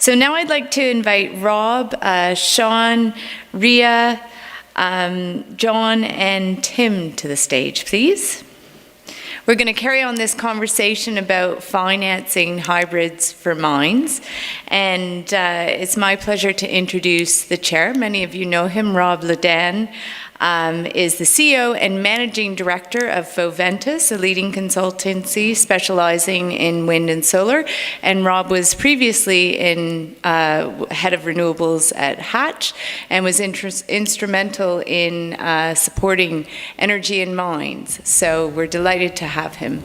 So now I'd like to invite Rob, Sean, Ria, John, and Tim to the stage, please. We're going to carry on this conversation about financing hybrids for mines. And it's my pleasure to introduce the chair. Many of you know him, Rob Ledan. Is the CEO and Managing Director of Foventus, a leading consultancy specializing in wind and solar. And Rob was previously head of renewables at Hatch and was instrumental in supporting energy in mines. So we're delighted to have him.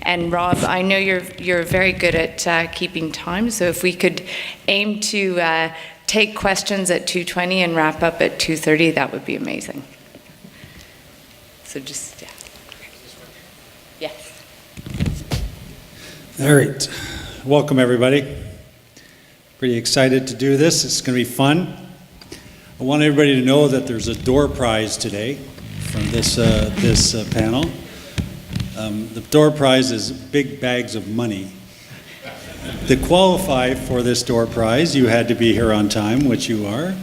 And Rob, I know you're very good at keeping time, so if we could aim to take questions at 2:20 and wrap up at 2:30, that would be amazing. So just, yeah. Yes. All right. Welcome, everybody. Pretty excited to do this. It's going to be fun. I want everybody to know that there's a door prize today from this panel. The door prize is big bags of money. To qualify for this door prize, you had to be here on time, which you are.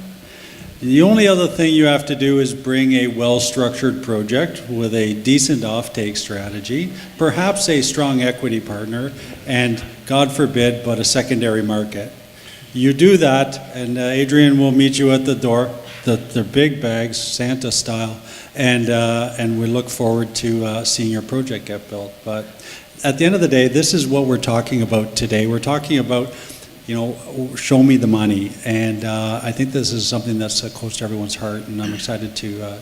The only other thing you have to do is bring a well-structured project with a decent offtake strategy, perhaps a strong equity partner, and God forbid, but a secondary market. You do that, and Adrian will meet you at the door, the big bags, Santa style, and we look forward to seeing your project get built. But at the end of the day, this is what we're talking about today. We're talking about, show me the money, and I think this is something that's close to everyone's heart, and I'm excited to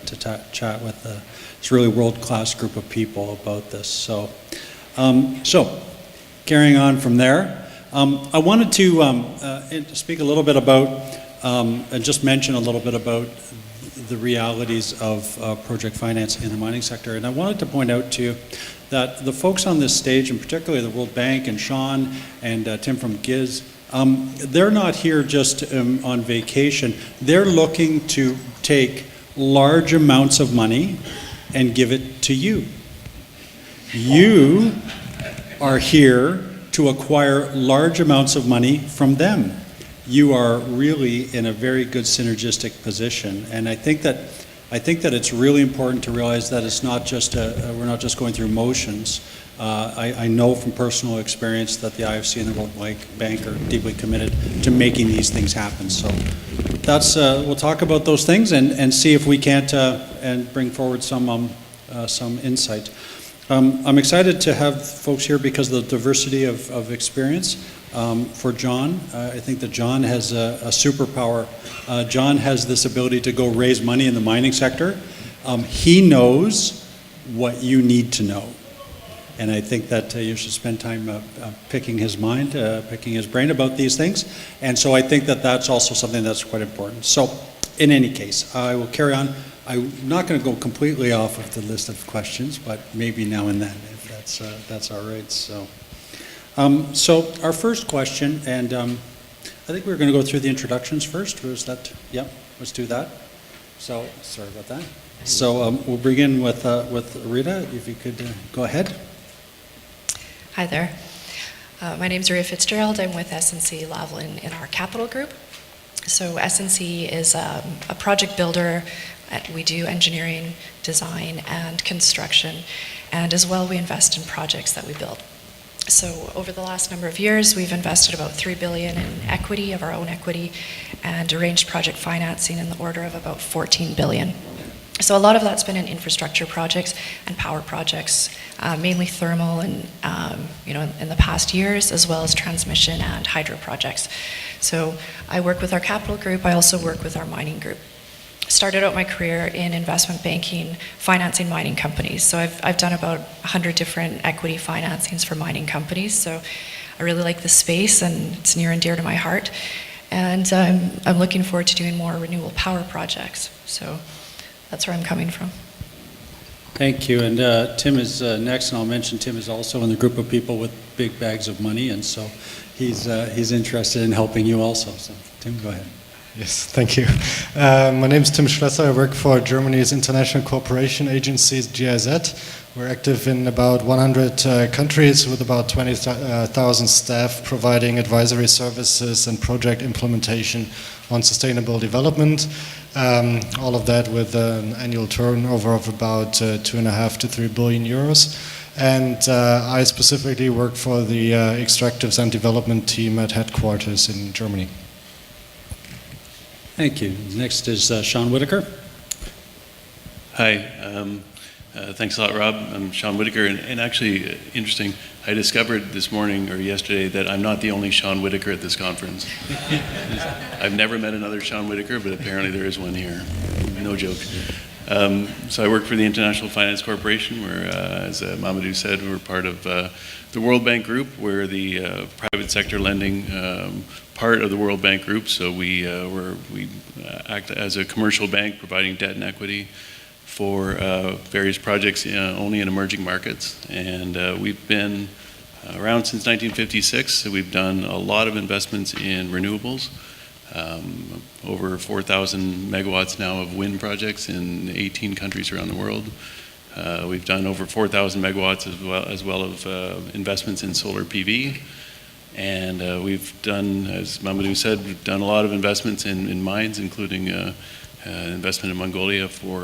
chat with this really world-class group of people about this. So carrying on from there, I wanted to speak a little bit about, and just mention a little bit about the realities of project finance in the mining sector, and I wanted to point out to you that the folks on this stage, and particularly the World Bank and Sean and Tim from GIZ, they're not here just on vacation. They're looking to take large amounts of money and give it to you. You are here to acquire large amounts of money from them. You are really in a very good synergistic position, and I think that it's really important to realize that it's not just we're not just going through motions. I know from personal experience that the IFC and the World Bank are deeply committed to making these things happen. So that's we'll talk about those things and see if we can't and bring forward some insight. I'm excited to have folks here because of the diversity of experience. For John, I think that John has a superpower. John has this ability to go raise money in the mining sector. He knows what you need to know. And I think that you should spend time picking his mind, picking his brain about these things. And so I think that that's also something that's quite important. So in any case, I will carry on. I'm not going to go completely off of the list of questions, but maybe now and then, if that's all right. So our first question, and I think we're going to go through the introductions first. Was that? Yeah, let's do that. So sorry about that. So we'll begin with Rita, if you could go ahead. Hi there. My name is Ria Fitzgerald. I'm with S&C Lavalin in our capital group. So S&C is a project builder. We do engineering, design, and construction, and as well we invest in projects that we build. So over the last number of years, we've invested about $3 billion in equity, of our own equity, and arranged project financing in the order of about $14 billion. So a lot of that's been in infrastructure projects and power projects, mainly thermal and in the past years, as well as transmission and hydro projects. So I work with our capital group. I also work with our mining group. Started out my career in investment banking, financing mining companies. So I've done about 100 different equity financings for mining companies. So I really like the space, and it's near and dear to my heart. And I'm looking forward to doing more renewable power projects. So that's where I'm coming from. Thank you. And Tim is next, and I'll mention Tim is also in the group of people with big bags of money, and so he's interested in helping you also. So Tim, go ahead. Yes, thank you. My name is Tim Schlesser. I work for Germany's International Cooperation Agency, GIZ. We're active in about 100 countries with about 20,000 staff providing advisory services and project implementation on sustainable development. All of that with an annual turnover of about 2.5 to 3 billion euros. And I specifically work for the extractives and development team at headquarters in Germany. Thank you. Next is Sean Whittaker. Hi, thanks a lot, Rob. I'm Sean Whittaker, and actually, interesting, I discovered this morning or yesterday that I'm not the only Sean Whittaker at this conference. I've never met another Sean Whittaker, but apparently there is one here. No joke. So I work for the International Finance Corporation, where, as Mamadou said, we're part of the World Bank Group. We're the private sector lending part of the World Bank Group. So we act as a commercial bank, providing debt and equity for various projects only in emerging markets. And we've been around since 1956. So we've done a lot of investments in renewables. Over 4,000 megawatts now of wind projects in 18 countries around the world. We've done over 4,000 megawatts as well of investments in solar PV. And we've done, as Mamadou said, we've done a lot of investments in mines, including investment in Mongolia for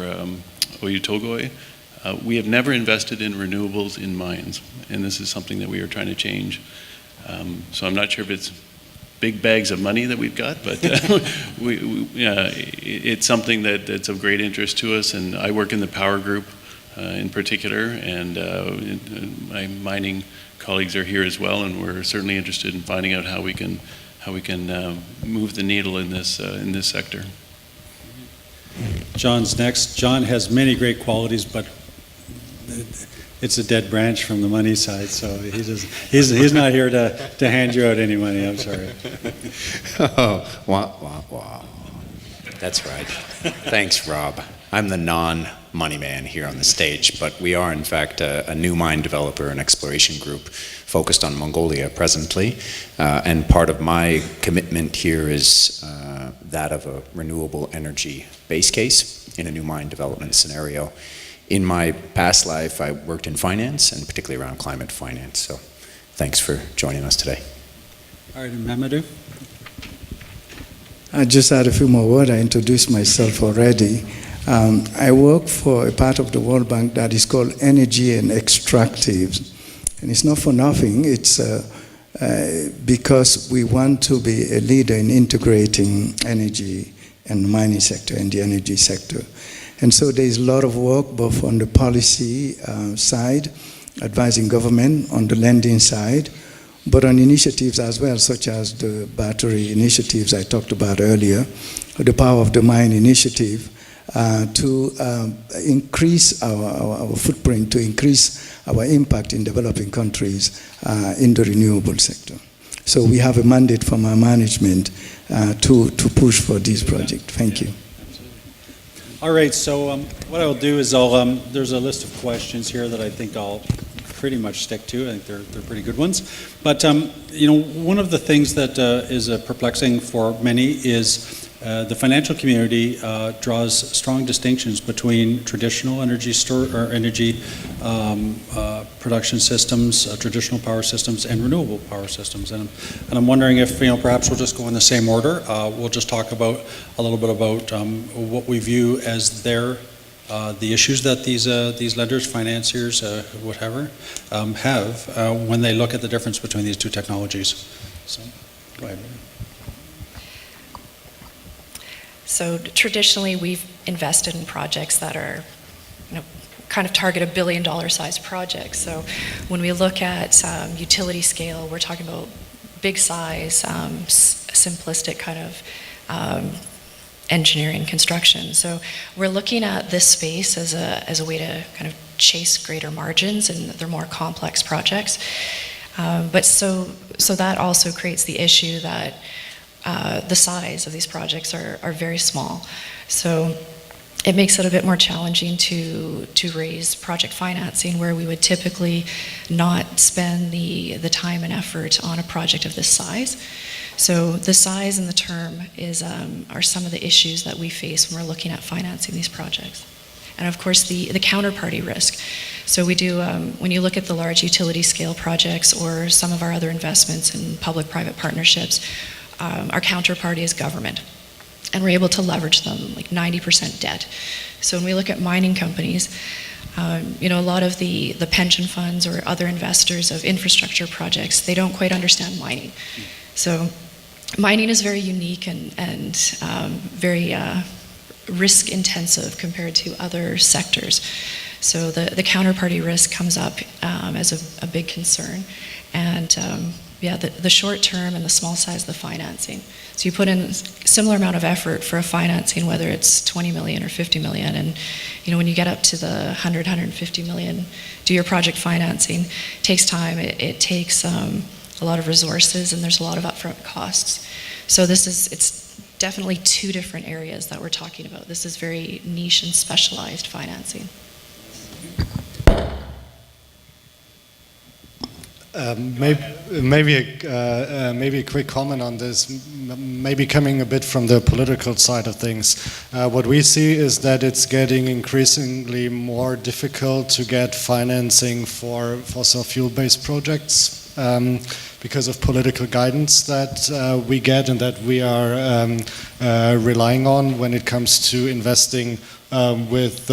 Oyu Tolgoi. We have never invested in renewables in mines, and this is something that we are trying to change. So I'm not sure if it's big bags of money that we've got, but it's something that's of great interest to us. And I work in the power group in particular, and my mining colleagues are here as well, and we're certainly interested in finding out how we can move the needle in this sector. John's next. John has many great qualities, but it's a dead branch from the money side, so he's not here to hand you out any money. I'm sorry. Oh, wow. That's right. Thanks, Rob. I'm the non-money man here on the stage, but we are, in fact, a new mine developer and exploration group focused on Mongolia presently. And part of my commitment here is that of a renewable energy base case in a new mine development scenario. In my past life, I worked in finance, and particularly around climate finance. So thanks for joining us today. All right, and Mamadou? I just add a few more words. I introduced myself already. I work for a part of the World Bank that is called Energy and Extractives. And it's not for nothing. It's because we want to be a leader in integrating energy and the mining sector and the energy sector. And so there's a lot of work both on the policy side, advising government, on the lending side, but on initiatives as well, such as the battery initiatives I talked about earlier, the Power of the Mine initiative, to increase our footprint, to increase our impact in developing countries in the renewable sector. So we have a mandate from our management to push for this project. Thank you. All right, so what I'll do is there's a list of questions here that I think I'll pretty much stick to. I think they're pretty good ones. But, one of the things that is perplexing for many is the financial community draws strong distinctions between traditional energy production systems, traditional power systems, and renewable power systems. And I'm wondering if perhaps we'll just go in the same order. We'll just talk about a little bit about what we view as the issues that these lenders, financiers, whatever, have when they look at the difference between these two technologies. So, go ahead. So traditionally, we've invested in projects that are, kind of target $1 billion size projects. So when we look at utility scale, we're talking about big size, simplistic kind of engineering construction. So we're looking at this space as a way to kind of chase greater margins, and they're more complex projects. But so that also creates the issue that the size of these projects are very small. So it makes it a bit more challenging to raise project financing, where we would typically not spend the time and effort on a project of this size. So the size and the term are some of the issues that we face when we're looking at financing these projects. And of course, the counterparty risk. So we do, when you look at the large utility scale projects or some of our other investments in public-private partnerships, our counterparty is government. And we're able to leverage them, like 90% debt. So when we look at mining companies, a lot of the pension funds or other investors of infrastructure projects, they don't quite understand mining. So mining is very unique and very risk intensive compared to other sectors. So the counterparty risk comes up as a big concern. And the short term and the small size of the financing. So you put in a similar amount of effort for a financing, whether it's 20 million or 50 million, and when you get up to the 100, 150 million, do your project financing, it takes time, it takes a lot of resources, and there's a lot of upfront costs. So it's definitely two different areas that we're talking about. This is very niche and specialized financing. Maybe a quick comment on this, maybe coming a bit from the political side of things. What we see is that it's getting increasingly more difficult to get financing for fossil fuel-based projects because of political guidance that we get and that we are relying on when it comes to investing with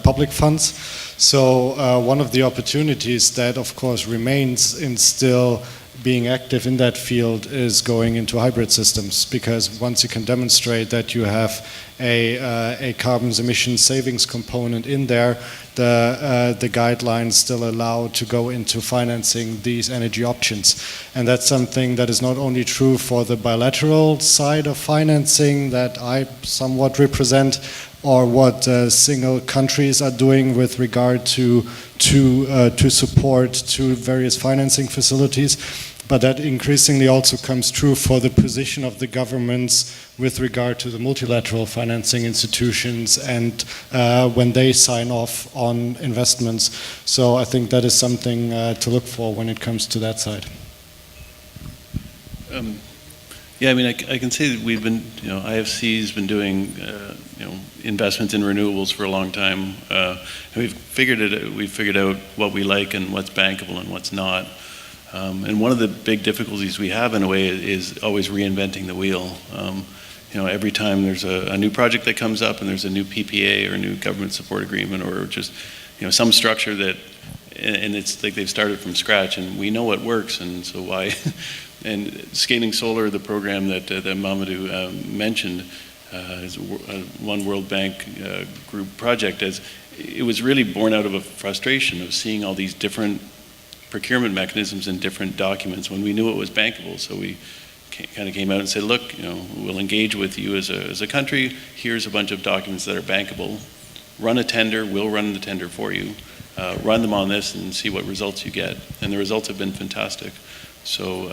public funds. So one of the opportunities that, of course, remains in still being active in that field is going into hybrid systems, because once you can demonstrate that you have a carbon emission savings component in there, the guidelines still allow to go into financing these energy options. And that's something that is not only true for the bilateral side of financing that I somewhat represent, or what single countries are doing with regard to support to various financing facilities, but that increasingly also comes true for the position of the governments with regard to the multilateral financing institutions and when they sign off on investments. So I think that is something to look for when it comes to that side. Yeah, I mean, I can say that we've been, IFC's been doing, investments in renewables for a long time. And we've figured out what we like and what's bankable and what's not. And one of the big difficulties we have in a way is always reinventing the wheel. Every time there's a new project that comes up and there's a new PPA or a new government support agreement or just, some structure that, and it's like they've started from scratch and we know what works, and so why? And Scaling Solar, the program that Mamadou mentioned, is one World Bank group project. It was really born out of a frustration of seeing all these different procurement mechanisms in different documents when we knew it was bankable. So we kind of came out and said, look, we'll engage with you as a country. Here's a bunch of documents that are bankable. Run a tender. We'll run the tender for you. Run them on this and see what results you get. And the results have been fantastic. So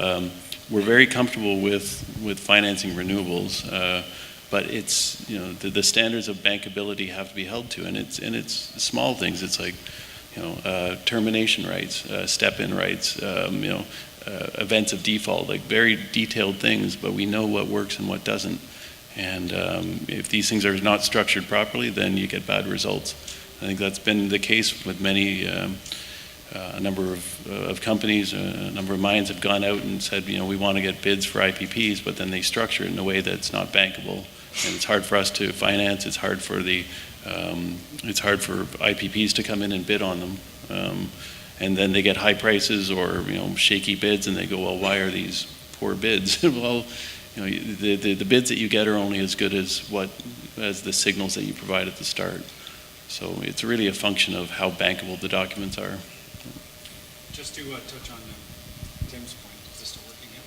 we're very comfortable with financing renewables, but it's the standards of bankability have to be held to, and it's small things. It's like termination rights, step-in rights, events of default, like very detailed things. But we know what works and what doesn't, and if these things are not structured properly, then you get bad results. I think that's been the case with many. A number of companies, a number of mines have gone out and said, we want to get bids for IPPs, but then they structure it in a way that's not bankable, and it's hard for us to finance. It's hard for IPPs to come in and bid on them, and then they get high prices or shaky bids, and they go, well, why are these poor bids? Well, the bids that you get are only as good as the signals that you provide at the start. So it's really a function of how bankable the documents are. Just to touch on Tim's point, is this still working yet?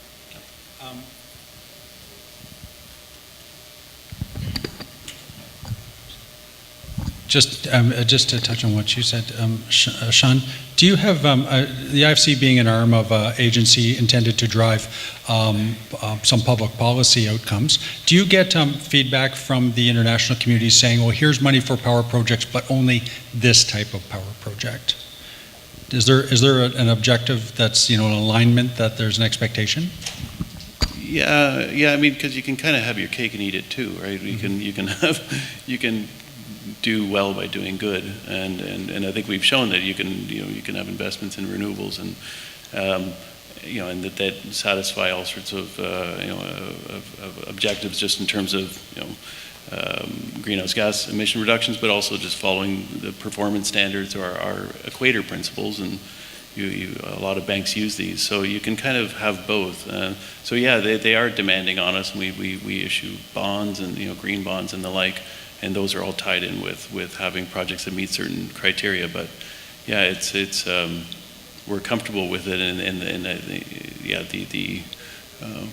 Just to touch on what you said, Sean, Do you have, the IFC being an arm of an agency intended to drive some public policy outcomes, do you get feedback from the international community saying, well, here's money for power projects, but only this type of power project? Is there an objective that's, an alignment, that there's an expectation? Yeah. I mean, because you can kind of have your cake and eat it too, right? Mm-hmm. You can do well by doing good, and I think we've shown that you can have investments in renewables and and that satisfy all sorts of of objectives just in terms of greenhouse gas emission reductions, but also just following the performance standards or our equator principles, and a lot of banks use these, so you can kind of have both. So yeah, they are demanding on us, and we issue bonds and green bonds and the like, and those are all tied in with having projects that meet certain criteria. But yeah, it's we're comfortable with it, and the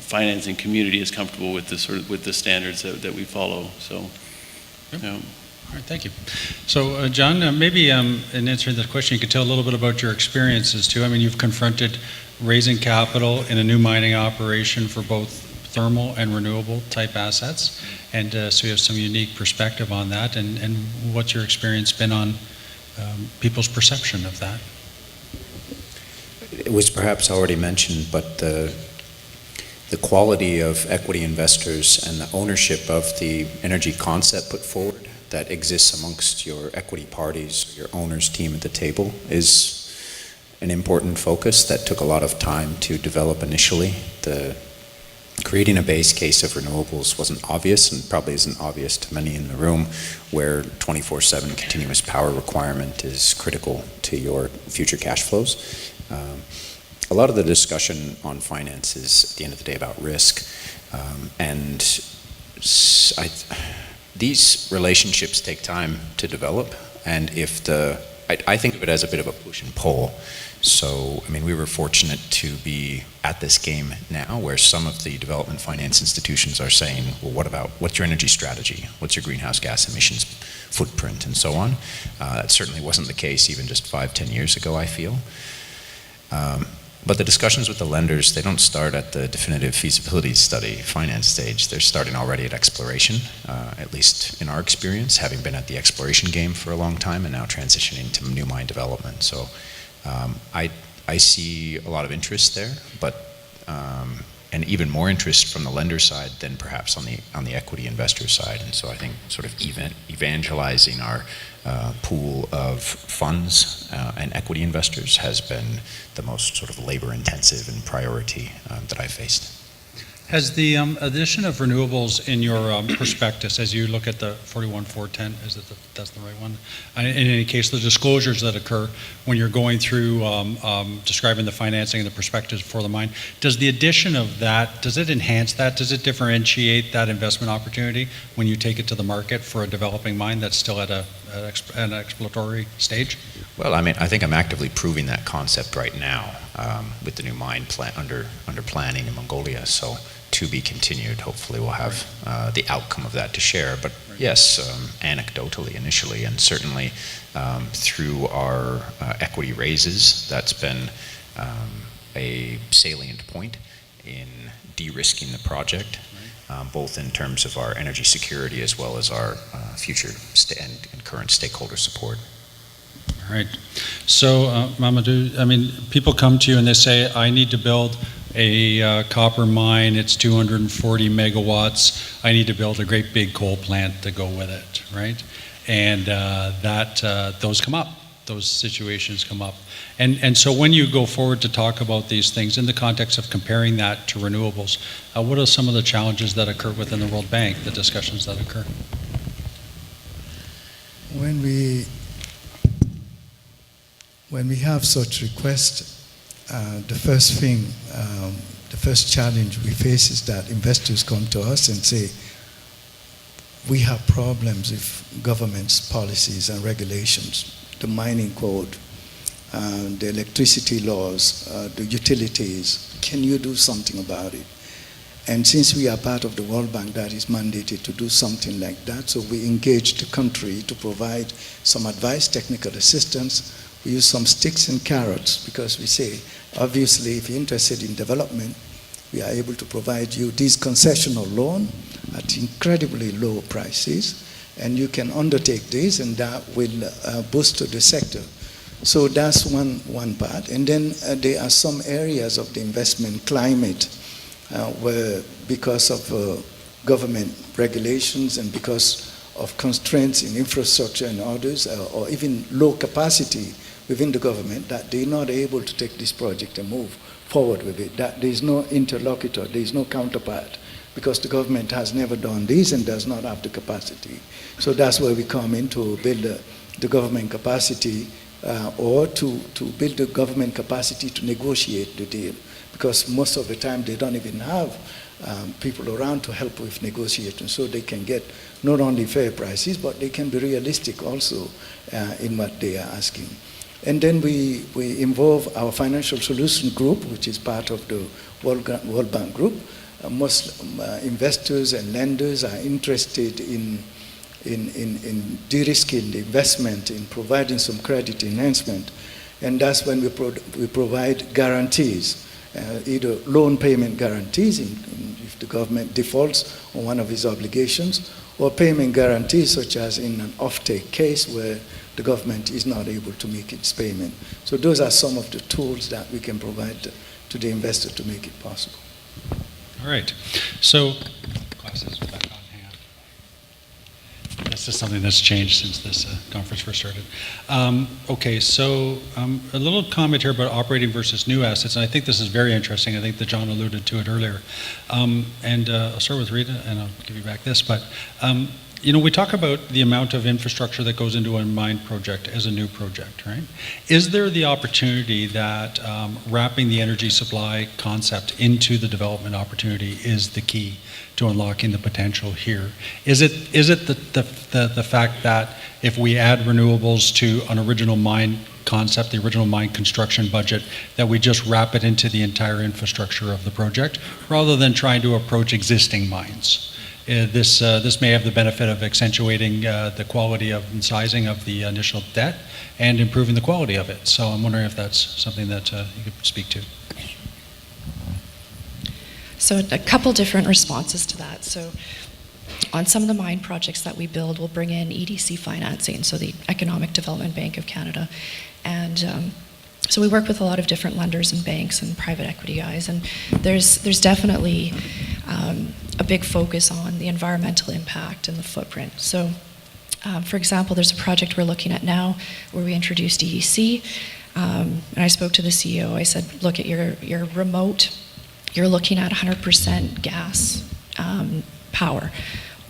financing community is comfortable with the standards that we follow. So. Yep. All right, thank you. So, John, maybe in answering this question, you could tell a little bit about your experiences too. I mean, you've confronted raising capital in a new mining operation for both thermal and renewable type assets, and so you have some unique perspective on that. And what's your experience been on people's perception of that? It was perhaps already mentioned, but the quality of equity investors and the ownership of the energy concept put forward that exists amongst your equity parties, your owners team at the table, is an important focus that took a lot of time to develop initially. Creating a base case of renewables wasn't obvious, and probably isn't obvious to many in the room, where 24/7 continuous power requirement is critical to your future cash flows. A lot of the discussion on finance is, at the end of the day, about risk, these relationships take time to develop, and I think of it as a bit of a push and pull. So, I mean, we were fortunate to be at this game now, where some of the development finance institutions are saying, well, what's your energy strategy? What's your greenhouse gas emissions footprint, and so on? That certainly wasn't the case even just 5-10 years ago, I feel. But the discussions with the lenders, they don't start at the definitive feasibility study finance stage. They're starting already at exploration, at least in our experience, having been at the exploration game for a long time and now transitioning to new mine development. So I see a lot of interest there, but and even more interest from the lender side than perhaps on the equity investor side. And so I think sort of evangelizing our pool of funds and equity investors has been the most sort of labor intensive and priority that I've faced. Has the addition of renewables in your prospectus, as you look at the 41410, that's the right one? In any case, the disclosures that occur when you're going through describing the financing and the prospectus for the mine, does the addition of that, does it enhance that? Does it differentiate that investment opportunity when you take it to the market for a developing mine that's still at an exploratory stage? Well, I mean, I think I'm actively proving that concept right now with the new mine plan under planning in Mongolia. So, to be continued. Hopefully we'll have the outcome of that to share. But yes, anecdotally initially, and certainly through our equity raises, that's been a salient point in de-risking the project, both in terms of our energy security as well as our future and current stakeholder support. All right. So, Mamadou, I mean, people come to you and they say, I need to build a copper mine, it's 240 megawatts, I need to build a great big coal plant to go with it, right? And those come up, those situations come up. And so when you go forward to talk about these things in the context of comparing that to renewables, what are some of the challenges that occur within the World Bank, the discussions that occur? When we have such requests, the first challenge we face is that investors come to us and say, we have problems with government's policies and regulations, the mining code, the electricity laws, the utilities. Can you do something about it? And since we are part of the World Bank that is mandated to do something like that, so we engage the country to provide some advice, technical assistance, We use some sticks and carrots because we say, obviously, if you're interested in development, we are able to provide you this concessional loan at incredibly low prices, and you can undertake this, and that will boost the sector. So that's one part. And then there are some areas of the investment climate where, because of government regulations and because of constraints in infrastructure and others, or even low capacity within the government, that they're not able to take this project and move forward with it. That there's no interlocutor, there's no counterpart, because the government has never done this and does not have the capacity. So that's where we come in to build the government capacity, or to build the government capacity to negotiate the deal, because most of the time they don't even have people around to help with negotiating, so they can get not only fair prices, but they can be realistic also in what they are asking. And then we involve our financial solution group, which is part of the World Bank group. Most investors and lenders are interested in de-risking the investment, in providing some credit enhancement. And that's when we provide guarantees, either loan payment guarantees if the government defaults on one of its obligations, or payment guarantees such as in an off-take case where the government is not able to make its payment. So those are some of the tools that we can provide to the investor to make it possible. All right. So, glasses back on hand. This is something that's changed since this conference first started. Okay, so a little comment here about operating versus new assets, and I think this is very interesting. I think that John alluded to it earlier. And I'll start with Rita, and I'll give you back this. But you know, we talk about the amount of infrastructure that goes into a mine project as a new project, right? Is there the opportunity that wrapping the energy supply concept into the development opportunity is the key to unlocking the potential here? Is it the fact that if we add renewables to an original mine concept, the original mine construction budget, that we just wrap it into the entire infrastructure of the project, rather than trying to approach existing mines? This may have the benefit of accentuating the quality of and sizing of the initial debt and improving the quality of it. So I'm wondering if that's something that you could speak to. So a couple different responses to that. So on some of the mine projects that we build, we'll bring in EDC financing, so the Economic Development Bank of Canada. And so we work with a lot of different lenders and banks and private equity guys, and there's definitely a big focus on the environmental impact and the footprint. So for example, there's a project we're looking at now where we introduced EDC, and I spoke to the CEO. I said, look, at your remote, you're looking at 100% gas power.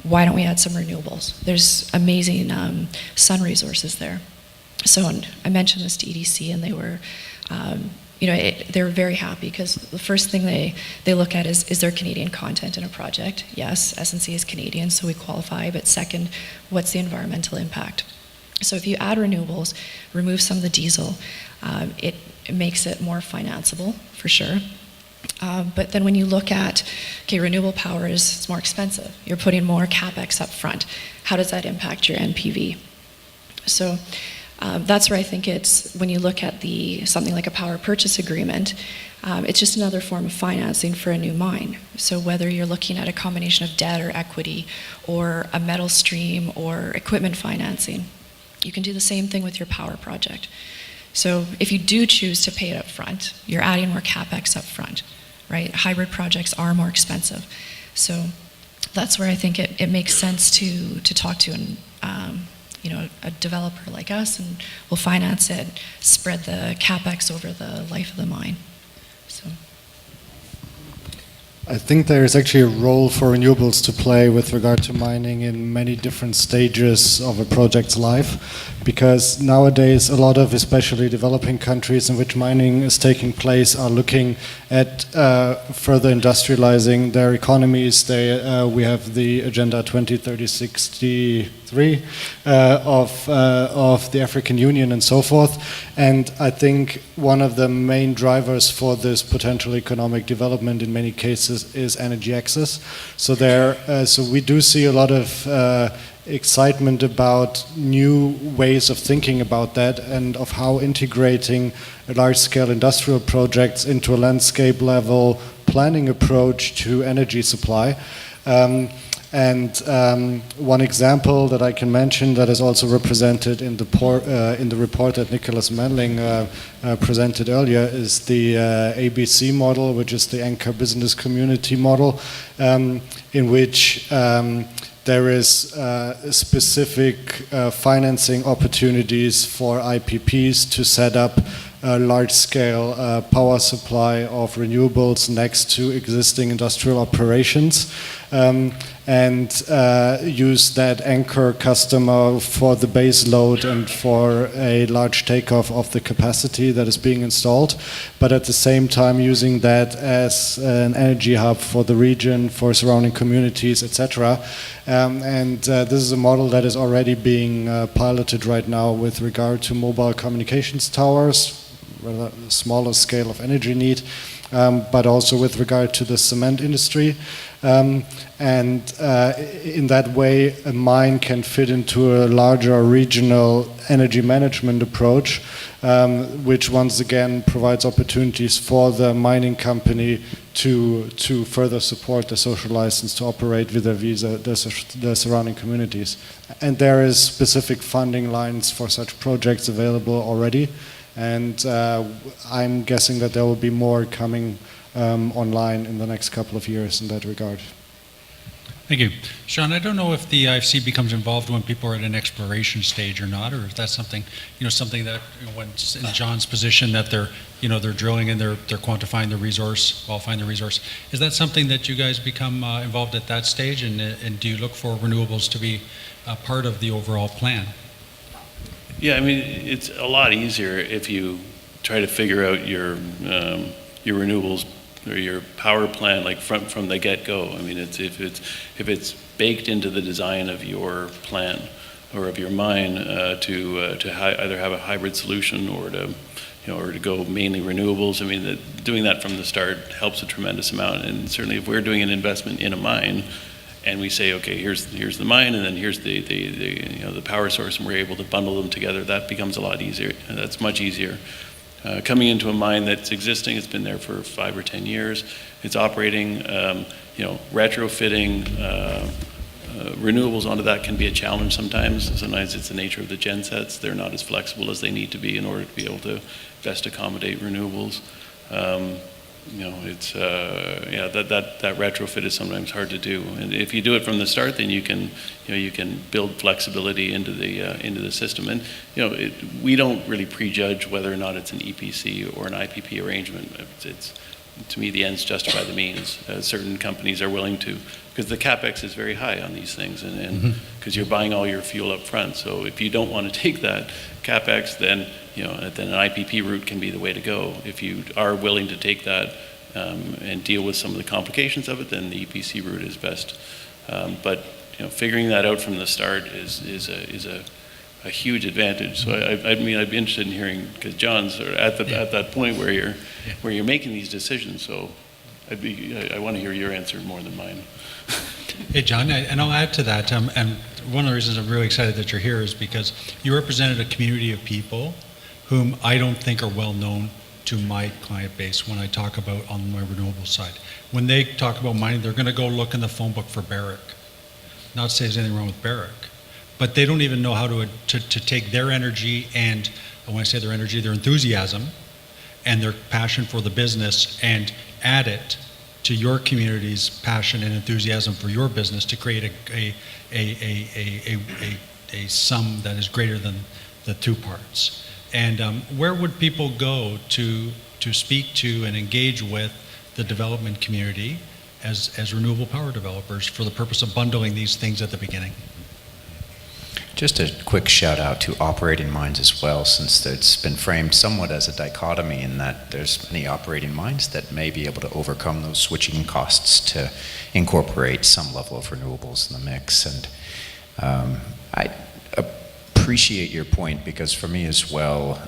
Why don't we add some renewables? There's amazing sun resources there. So I mentioned this to EDC, and they were, they were very happy, because the first thing they look at is there Canadian content in a project? Yes, SNC is Canadian, so we qualify, but second, what's the environmental impact? So if you add renewables, remove some of the diesel, it makes it more financeable, for sure. But then when you look at, okay, renewable power it's more expensive. You're putting more CapEx up front. How does that impact your NPV? So that's where I think it's, when you look at something like a power purchase agreement, it's just another form of financing for a new mine. So whether you're looking at a combination of debt or equity, or a metal stream, or equipment financing, you can do the same thing with your power project. So if you do choose to pay it up front, you're adding more CapEx up front, right? Hybrid projects are more expensive. So that's where I think it makes sense to talk to a developer like us, and we'll finance it, spread the CapEx over the life of the mine. So I think there is actually a role for renewables to play with regard to mining in many different stages of a project's life, because nowadays a lot of, especially developing countries in which mining is taking place, are looking at further industrializing their economies. We have the Agenda 2030-63 of the African Union and so forth, and I think one of the main drivers for this potential economic development in many cases is energy access. So so we do see a lot of excitement about new ways of thinking about that and of how integrating large-scale industrial projects into a landscape-level planning approach to energy supply. One example that I can mention that is also represented in the report that Nicholas Manling presented earlier is the ABC model, which is the Anchor Business Community model, in which there is specific financing opportunities for IPPs to set up a large-scale power supply of renewables next to existing industrial operations, and use that anchor customer for the base load and for a large takeoff of the capacity that is being installed, but at the same time using that as an energy hub for the region, for surrounding communities, etc. This is a model that is already being piloted right now with regard to mobile communications towers, rather smaller scale of energy need, but also with regard to the cement industry. In that way, a mine can fit into a larger regional energy management approach, which once again provides opportunities for the mining company to further support the social license to operate vis-a-vis the surrounding communities. And there is specific funding lines for such projects available already. And I'm guessing that there will be more coming online in the next couple of years in that regard. Thank you. Sean, I don't know if the IFC becomes involved when people are at an exploration stage or not, or if that's something, something that when in John's position that they're drilling and they're quantifying the resource, qualifying the resource. Is that something that you guys become involved at that stage, and do you look for renewables to be a part of the overall plan? Yeah, I mean, it's a lot easier if you try to figure out your renewables or your power plan like from the get-go. I mean, if it's baked into the design of your plant or of your mine to either have a hybrid solution or to go mainly renewables. I mean, doing that from the start helps a tremendous amount. And certainly, if we're doing an investment in a mine, and we say, okay, here's the mine, and then here's the power source, and we're able to bundle them together, that becomes a lot easier, and that's much easier. Coming into a mine that's existing, it's been there for 5 or 10 years, it's operating, retrofitting renewables onto that can be a challenge sometimes. Sometimes it's the nature of the gen sets. They're not as flexible as they need to be in order to be able to best accommodate renewables. It's that retrofit is sometimes hard to do, and if you do it from the start, then you can build flexibility into the system. And we don't really prejudge whether or not it's an EPC or an IPP arrangement. It's to me, the ends justify the means. Certain companies are willing to, because the capex is very high on these things, and because you're buying all your fuel up front. So if you don't want to take that capex, then then an IPP route can be the way to go. If you are willing to take that and deal with some of the complications of it, then the EPC route is best. But figuring that out from the start is a huge advantage. So I'd be interested in hearing, because John's at that point where you're making these decisions. So I want to hear your answer more than mine. Hey, John, and I'll add to that. And one of the reasons I'm really excited that you're here is because you represented a community of people whom I don't think are well known to my client base when I talk about on my renewable side. When they talk about mining, they're going to go look in the phone book for Barrick. Not to say there's anything wrong with Barrick, but they don't even know how to take their energy, and when I say their energy, their enthusiasm and their passion for the business, and add it to your community's passion and enthusiasm for your business to create a sum that is greater than the two parts. And where would people go to speak to and engage with the development community as renewable power developers for the purpose of bundling these things at the beginning? Just a quick shout out to operating mines as well, since it's been framed somewhat as a dichotomy in that there's many operating mines that may be able to overcome those switching costs to incorporate some level of renewables in the mix. And I appreciate your point, because for me as well,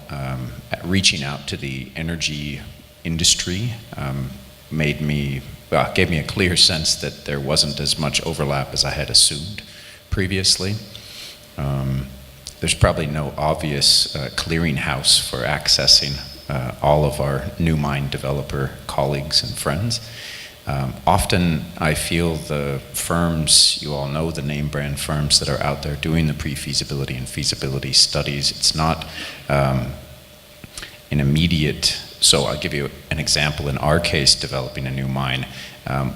reaching out to the energy industry gave me a clear sense that there wasn't as much overlap as I had assumed previously. There's probably no obvious clearinghouse for accessing all of our new mine developer colleagues and friends. Often I feel the firms, you all know the name brand firms that are out there doing the pre-feasibility and feasibility studies, it's not an immediate, so I'll give you an example. In our case, developing a new mine,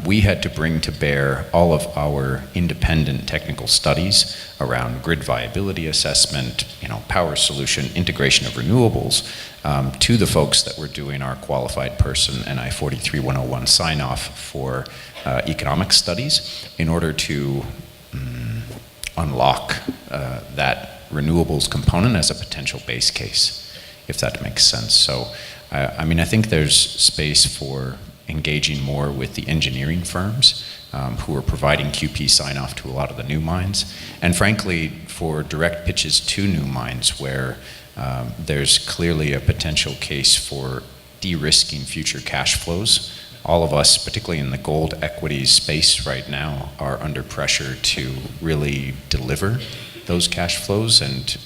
we had to bring to bear all of our independent technical studies around grid viability assessment, power solution, integration of renewables, to the folks that were doing our qualified person NI 43-101 sign-off for economic studies in order to unlock that renewables component as a potential base case, if that makes sense. So, I think there's space for engaging more with the engineering firms who are providing QP sign-off to a lot of the new mines, and frankly, for direct pitches to new mines where there's clearly a potential case for de-risking future cash flows. All of us, particularly in the gold equities space right now, are under pressure to really deliver those cash flows and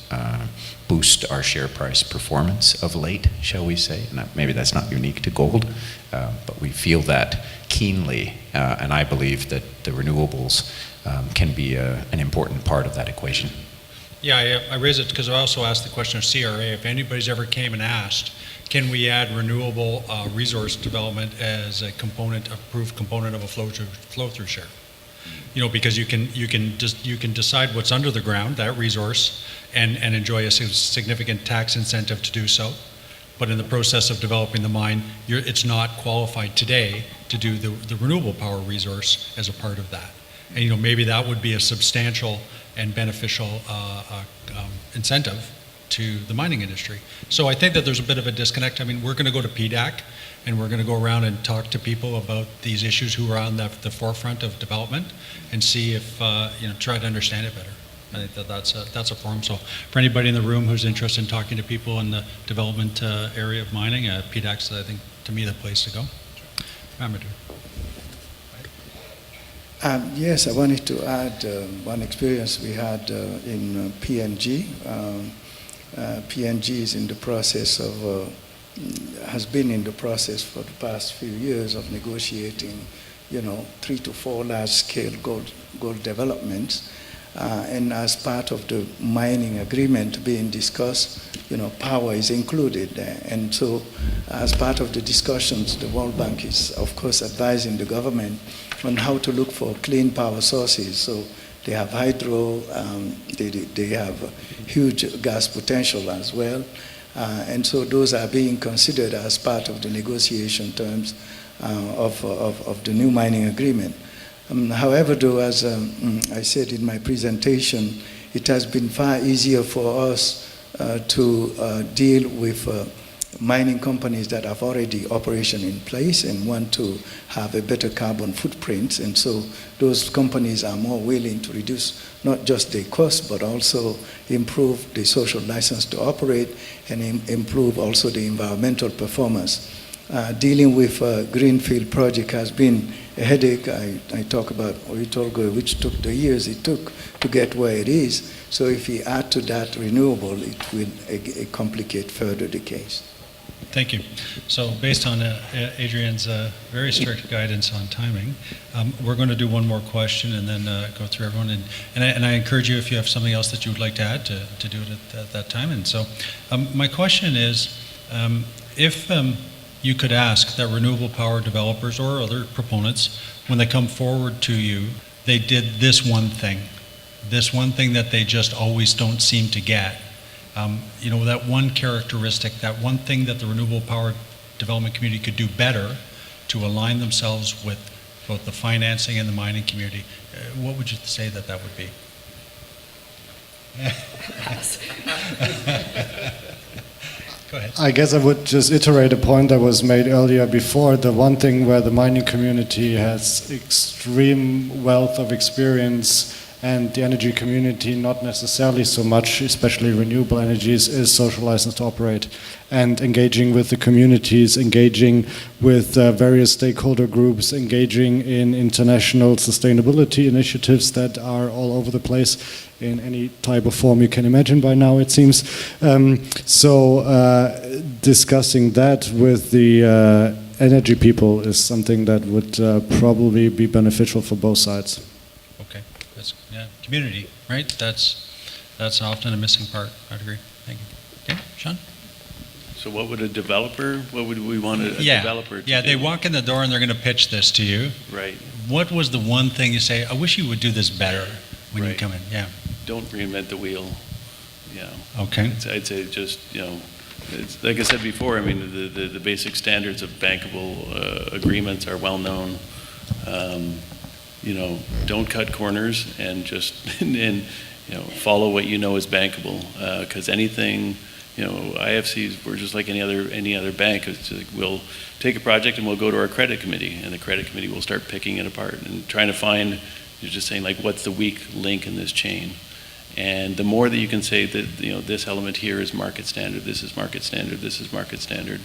boost our share price performance of late, shall we say. And maybe that's not unique to gold, but we feel that keenly, and I believe that the renewables can be an important part of that equation. Yeah, I raise it because I also asked the question of CRA. If anybody's ever came and asked, can we add renewable resource development as a approved component of a flow-through share? Because you can decide what's under the ground, that resource, and enjoy a significant tax incentive to do so. But in the process of developing the mine, it's not qualified today to do the renewable power resource as a part of that. And maybe that would be a substantial and beneficial incentive to the mining industry. So I think that there's a bit of a disconnect. We're going to go to PDAC, and we're going to go around and talk to people about these issues who are on the forefront of development, and see if try to understand it better. I think that's a forum. So for anybody in the room who's interested in talking to people in the development area of mining, PDAC's, I think, to me, the place to go. Amadou. Yes, I wanted to add one experience we had in PNG. PNG is in the process of, has been in the process for the past few years of negotiating, 3 to 4 large-scale gold developments. And as part of the mining agreement being discussed, power is included there. And so as part of the discussions, the World Bank is, of course, advising the government on how to look for clean power sources. So they have hydro, they have huge gas potential as well. And so those are being considered as part of the negotiation terms of the new mining agreement. However, though, as I said in my presentation, it has been far easier for us to deal with mining companies that have already operation in place and want to have a better carbon footprint. And so those companies are more willing to reduce not just the cost, but also improve the social license to operate and improve also the environmental performance. Dealing with a greenfield project has been a headache. I talk about Whittaker, which took the years it took to get where it is. So if we add to that renewable, it will complicate further the case. Thank you. So based on Adrian's very strict guidance on timing, we're going to do one more question and then go through everyone. And I encourage you, if you have something else that you would like to add, to do it at that time. And so my question is, if you could ask that renewable power developers or other proponents, when they come forward to you, they did this one thing that they just always don't seem to get. That one characteristic, that one thing that the renewable power development community could do better to align themselves with both the financing and the mining community, what would you say that would be? Go ahead. I guess I would just iterate a point that was made earlier before. The one thing where the mining community has extreme wealth of experience and the energy community not necessarily so much, especially renewable energies, is social license to operate. And engaging with the communities, engaging with various stakeholder groups, engaging in international sustainability initiatives that are all over the place in any type of form you can imagine by now, it seems. Discussing that with the energy people is something that would probably be beneficial for both sides. Okay, that's, yeah, community, right? That's often a missing part. I'd agree. Thank you. Okay, Sean? So what would we want a developer to do? Yeah, they walk in the door and they're going to pitch this to you. Right. What was the one thing you say, I wish you would do this better when you Right. come in? Yeah. Don't reinvent the wheel. Okay. I'd say just, it's, like I said before, I mean, the basic standards of bankable agreements are well known. Don't cut corners and just, follow what you know is bankable. Because anything, IFCs, we're just like any other bank. It's like we'll take a project and we'll go to our credit committee, and the credit committee will start picking it apart and trying to find, you're just saying, like, what's the weak link in this chain? And the more that you can say that, this element here is market standard, this is market standard, this is market standard,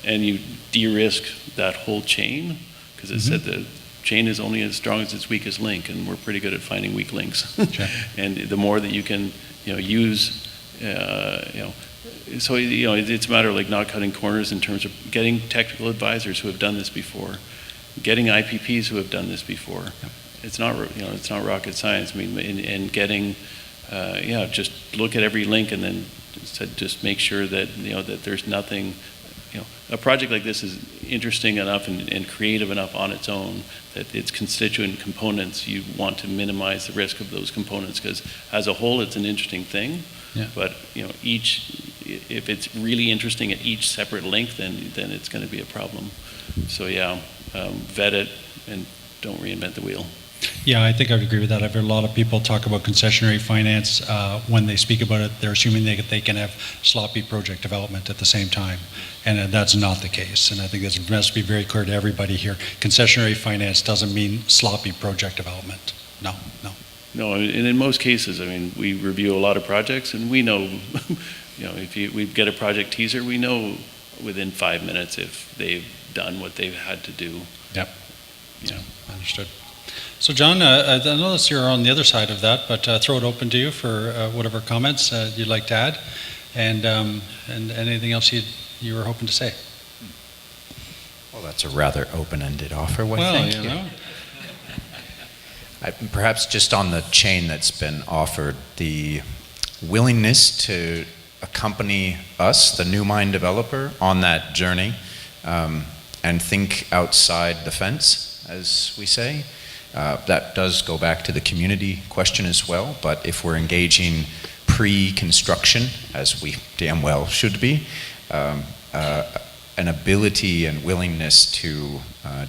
and you de-risk that whole chain, because it said the chain is only as strong as its weakest link, and we're pretty good at finding weak links. Sure. And the more that you can, use, so, it's a matter of like not cutting corners in terms of getting technical advisors who have done this before, getting IPPs who have done this before. Yep. It's not, it's not rocket science. I mean, and getting, just look at every link and then just make sure that, that there's nothing, a project like this is interesting enough and creative enough on its own that its constituent components, you want to minimize the risk of those components, because as a whole, it's an interesting thing. Yeah. But, if it's really interesting at each separate link, then it's going to be a problem. So vet it and don't reinvent the wheel. Yeah, I think I would agree with that. I've heard a lot of people talk about concessionary finance. When they speak about it, they're assuming they can have sloppy project development at the same time. And that's not the case. And I think this must be very clear to everybody here. Concessionary finance doesn't mean sloppy project development. No. No, and in most cases, I mean, we review a lot of projects, and we know, if we get a project teaser, we know within 5 minutes if they've done what they've had to do. Yep. Understood. So, John, I know that you're on the other side of that, but throw it open to you for whatever comments you'd like to add, and anything else you were hoping to say. Well, that's a rather open-ended offer. Well, Thank you. Perhaps just on the chain that's been offered, the willingness to accompany us, the new mine developer, on that journey and think outside the fence, as we say. That does go back to the community question as well, but if we're engaging pre-construction, as we damn well should be, an ability and willingness to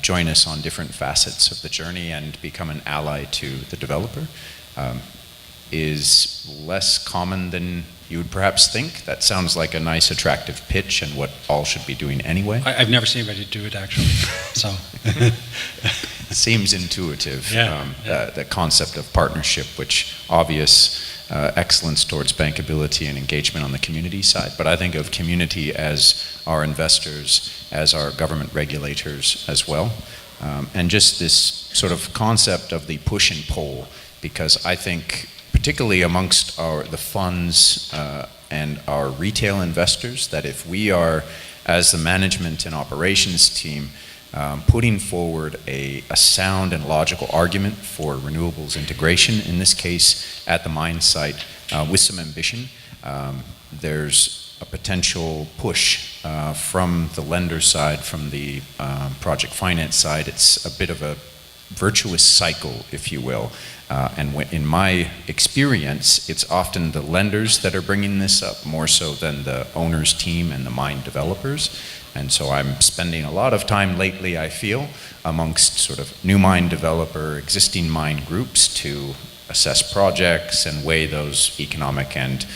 join us on different facets of the journey and become an ally to the developer is less common than you would perhaps think. That sounds like a nice, attractive pitch and what all should be doing anyway. I've never seen anybody do it, actually. So. Seems intuitive. Yeah. The concept of partnership, which obvious excellence towards bankability and engagement on the community side. But I think of community as our investors, as our government regulators as well. And just this sort of concept of the push and pull, because I think particularly amongst the funds and our retail investors, that if we are, as the management and operations team, putting forward a sound and logical argument for renewables integration, in this case at the mine site, with some ambition, there's a potential push from the lender side, from the project finance side. It's a bit of a virtuous cycle, if you will. And in my experience, it's often the lenders that are bringing this up more so than the owner's team and the mine developers. And so I'm spending a lot of time lately, I feel, amongst sort of new mine developer, existing mine groups to assess projects and weigh those economic and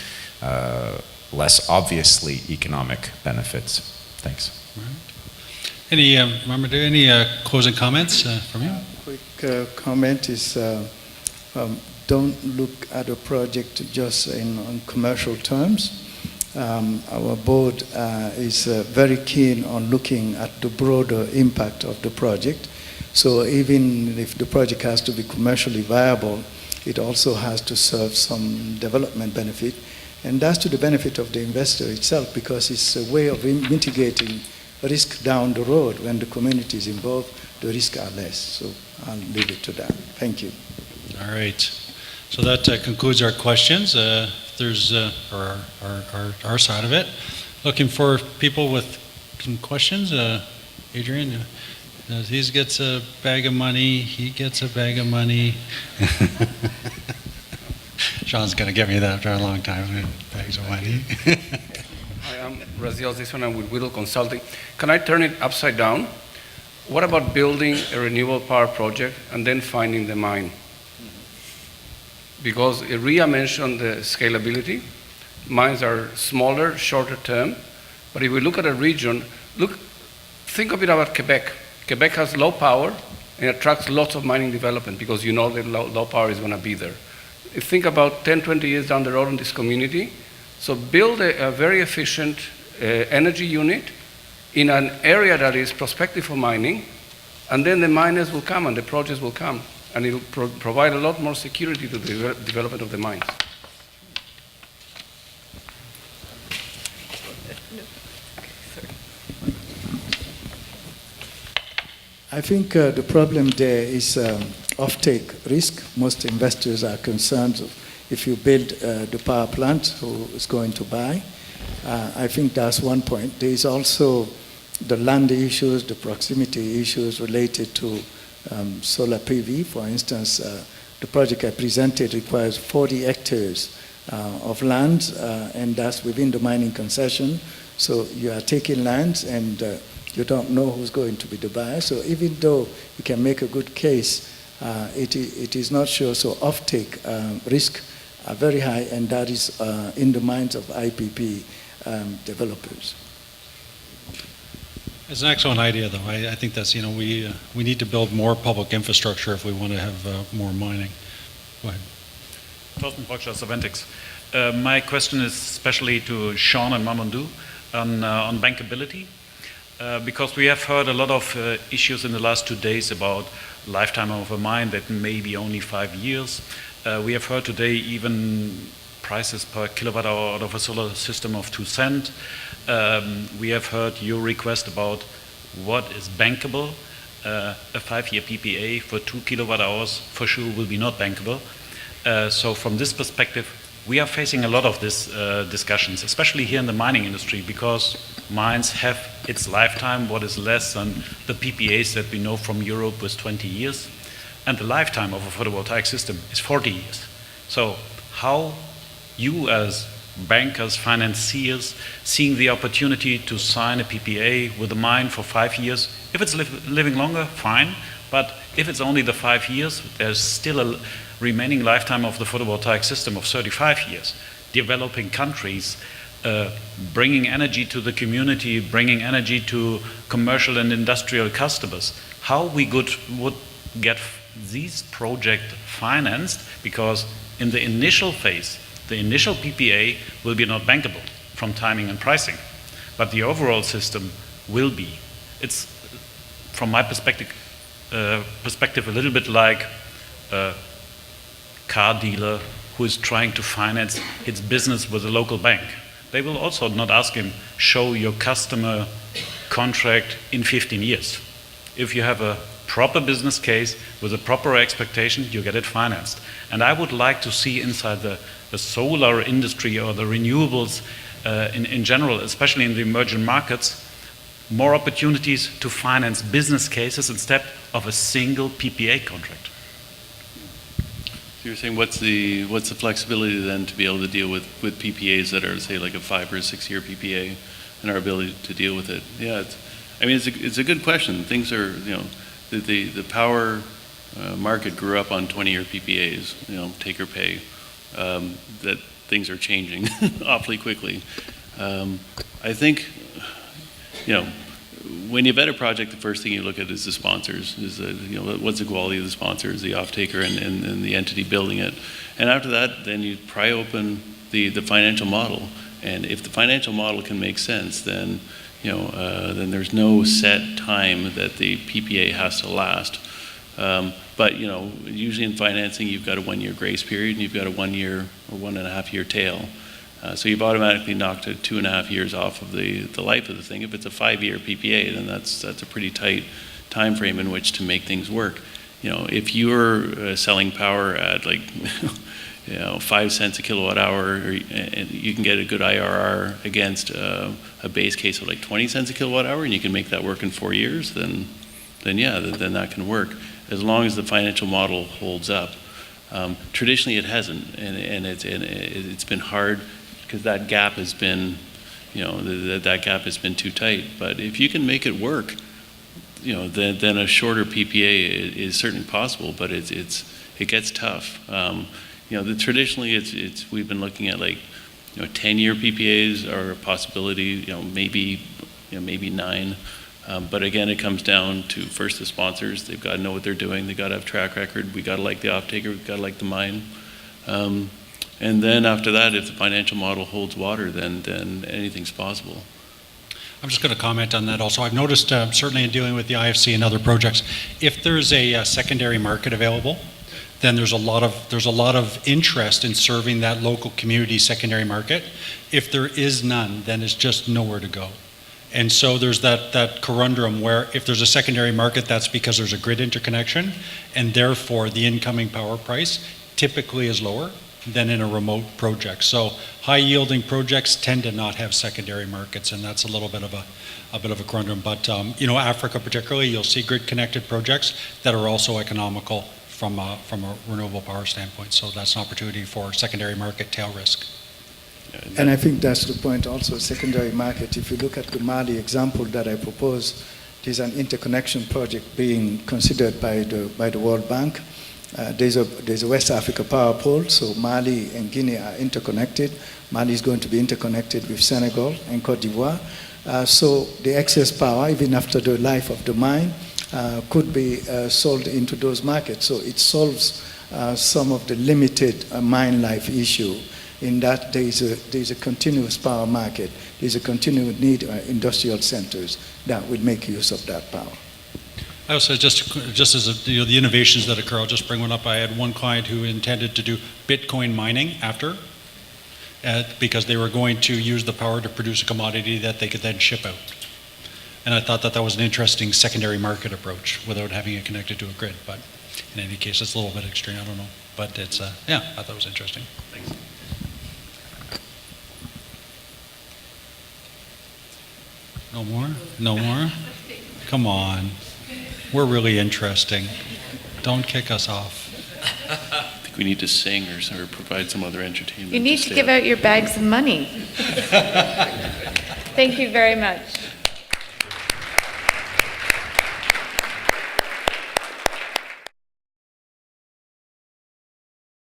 less obviously economic benefits. Thanks. Any closing comments from you? Quick comment is don't look at a project just on commercial terms. Our board is very keen on looking at the broader impact of the project. So even if the project has to be commercially viable, it also has to serve some development benefit. And that's to the benefit of the investor itself, because it's a way of mitigating risk down the road. When the community is involved, the risks are less. So I'll leave it to that. Thank you. All right. So that concludes our questions. There's our side of it. Looking for people with some questions. Adrian, he gets a bag of money. He gets a bag of money. Sean's going to get me that after a long time. Bags of money. Hi, I'm Raziel Zisman. I'm with Whittle Consulting. Can I turn it upside down? What about building a renewable power project and then finding the mine? Because Ria mentioned the scalability. Mines are smaller, shorter term. But if we look at a region, think a bit about Quebec. Quebec has low power and attracts lots of mining development because you know that low power is going to be there. Think about 10, 20 years down the road in this community. So build a very efficient energy unit in an area that is prospective for mining, and then the miners will come and the projects will come, and it will provide a lot more security to the development of the mines. I think the problem there is offtake risk. Most investors are concerned if you build the power plant, who is going to buy. I think that's one point. There is also the land issues, the proximity issues related to solar PV. For instance, the project I presented requires 40 hectares of land, and that's within the mining concession. So you are taking land and you don't know who's going to be the buyer. So even though you can make a good case, it is not sure. So offtake risk are very high, and that is in the minds of IPP developers. It's an excellent idea, though. I think that's, we need to build more public infrastructure if we want to have more mining. Go ahead. Thorsten Brockscher, Saventix. My question is especially to Sean and Mamadou on bankability, because we have heard a lot of issues in the last 2 days about lifetime of a mine that may be only 5 years. We have heard today even prices per kilowatt hour out of a solar system of 2 cents. We have heard your request about what is bankable. A 5-year PPA for 2 kilowatt hours for sure will be not bankable. So from this perspective, we are facing a lot of these discussions, especially here in the mining industry, because mines have its lifetime, what is less than the PPAs that we know from Europe with 20 years. And the lifetime of a photovoltaic system is 40 years. So how you as bankers, financiers, seeing the opportunity to sign a PPA with a mine for 5 years, if it's living longer, fine, but if it's only the 5 years, there's still a remaining lifetime of the photovoltaic system of 35 years. Developing countries, bringing energy to the community, bringing energy to commercial and industrial customers. How we would get these projects financed, because in the initial phase, the initial PPA will be not bankable from timing and pricing, but the overall system will be. It's, from my perspective, a little bit like a car dealer who is trying to finance its business with a local bank. They will also not ask him, show your customer contract in 15 years. If you have a proper business case with a proper expectation, you get it financed. And I would like to see inside the solar industry or the renewables in general, especially in the emerging markets, more opportunities to finance business cases instead of a single PPA contract. So you're saying what's the flexibility then to be able to deal with PPAs that are, say, like a 5 or 6 year PPA, and our ability to deal with it? Yeah, it's a good question. Things are, the power market grew up on 20-year PPAs, take or pay. That things are changing awfully quickly. I think, when you vet a project, the first thing you look at is the sponsors. What's the quality of the sponsors, the off-taker, and the entity building it. And after that, then you pry open the financial model. And if the financial model can make sense, then then there's no set time that the PPA has to last. But usually in financing, you've got a 1-year grace period, and you've got a 1 year or 1.5 year tail. So you've automatically knocked 2.5 years off of the life of the thing. If it's a 5-year PPA, then that's a pretty tight time frame in which to make things work. If you're selling power at 5 cents a kilowatt hour, and you can get a good IRR against a base case of 20 cents a kilowatt hour, and you can make that work in 4 years, then that can work, as long as the financial model holds up. Traditionally, it hasn't, and it's been hard because that gap has been, that gap has been too tight. But if you can make it work, then a shorter PPA is certainly possible. But it gets tough. Traditionally, we've been looking at 10-year PPAs are a possibility. Maybe 9. But again, it comes down to first the sponsors. They've got to know what they're doing. They've got to have track record. We got to like the off-taker. We've got to like the mine. And then after that, if the financial model holds water, then anything's possible. I'm just going to comment on that also. I've noticed, certainly in dealing with the IFC and other projects, if there's a secondary market available, then there's a lot of interest in serving that local community secondary market. If there is none, then it's just nowhere to go. And so there's that conundrum where if there's a secondary market, that's because there's a grid interconnection, and therefore the incoming power price typically is lower than in a remote project. So high yielding projects tend to not have secondary markets, and that's a little bit of a conundrum. But Africa particularly, you'll see grid connected projects that are also economical from a renewable power standpoint. So that's an opportunity for secondary market tail risk. And I think that's the point also, secondary market. If you look at the Mali example that I proposed, there's an interconnection project being considered by the World Bank. There's a West Africa power pole, so Mali and Guinea are interconnected. Mali is going to be interconnected with Senegal and Cote d'Ivoire. So the excess power, even after the life of the mine, could be sold into those markets. So it solves some of the limited mine life issue, in that there's a continuous power market. There's a continued need industrial centers that will make use of that power. I also, just as the innovations that occur, I'll just bring one up. I had one client who intended to do Bitcoin mining after, because they were going to use the power to produce a commodity that they could then ship out. And I thought that was an interesting secondary market approach without having it connected to a grid. But in any case, it's a little bit extreme, I don't know. But it's, I thought it was interesting. Thanks. No more? No more? Come on. We're really interesting. Don't kick us off. I think we need to sing or provide some other entertainment. You need to give out your bags of money. Thank you very much.